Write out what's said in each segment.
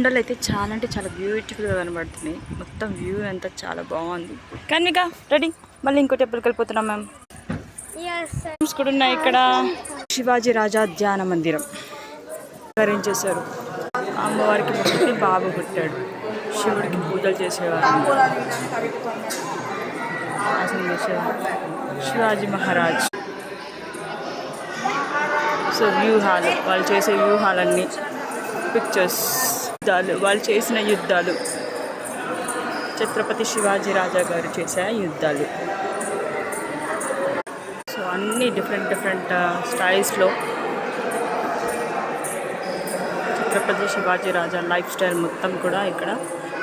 కొండలు అయితే చాలా అంటే చాలా బ్యూటిఫుల్గా కనబడుతున్నాయి. మొత్తం వ్యూ అంతా చాలా బాగుంది. కన్విక రెడీ, మళ్ళీ ఇంకో టెంపుల్కి వెళ్ళిపోతున్నాం మ్యామ్. కూడా ఉన్నాయి ఇక్కడ. శివాజీ రాజా ధ్యాన మందిరం అరేంజ్ చేశారు. అమ్మవారికి మొదటి బాబు పుట్టాడు, శివుడికి పూజలు చేసేవారు. శివాజీ మహారాజ్. సో వ్యూహాలు, వాళ్ళు చేసే వ్యూహాలన్నీ, పిక్చర్స్, యుద్ధాలు, వాళ్ళు చేసిన యుద్ధాలు, ఛత్రపతి శివాజీ రాజా గారు చేసే యుద్ధాలు. సో అన్నీ డిఫరెంట్ డిఫరెంట్ స్టైల్స్లో ఛత్రపతి శివాజీ రాజా లైఫ్ స్టైల్ మొత్తం కూడా ఇక్కడ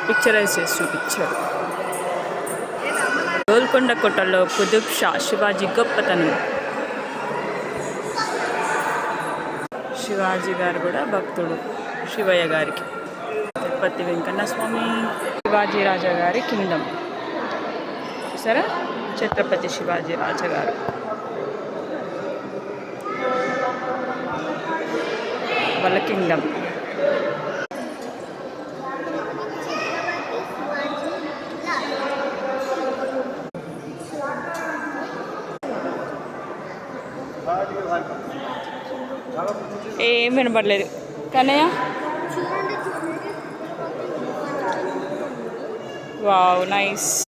పిక్చరైజ్ చేసి చూపించారు. గోల్కొండ కోటలో కుతుబ్ షా శివాజీ గొప్పతనం. శివాజీ గారు కూడా భక్తుడు శివయ్య గారికి. తిరుపతి వెంకన్న స్వామి. శివాజీ రాజా గారి కింగ్డమ్ చూసారా, ఛత్రపతి శివాజీ రాజా గారు. వాళ్ళ కింగ్డమ్. ఏం వినపడలేదు కన్నయ్య. Wow, nice.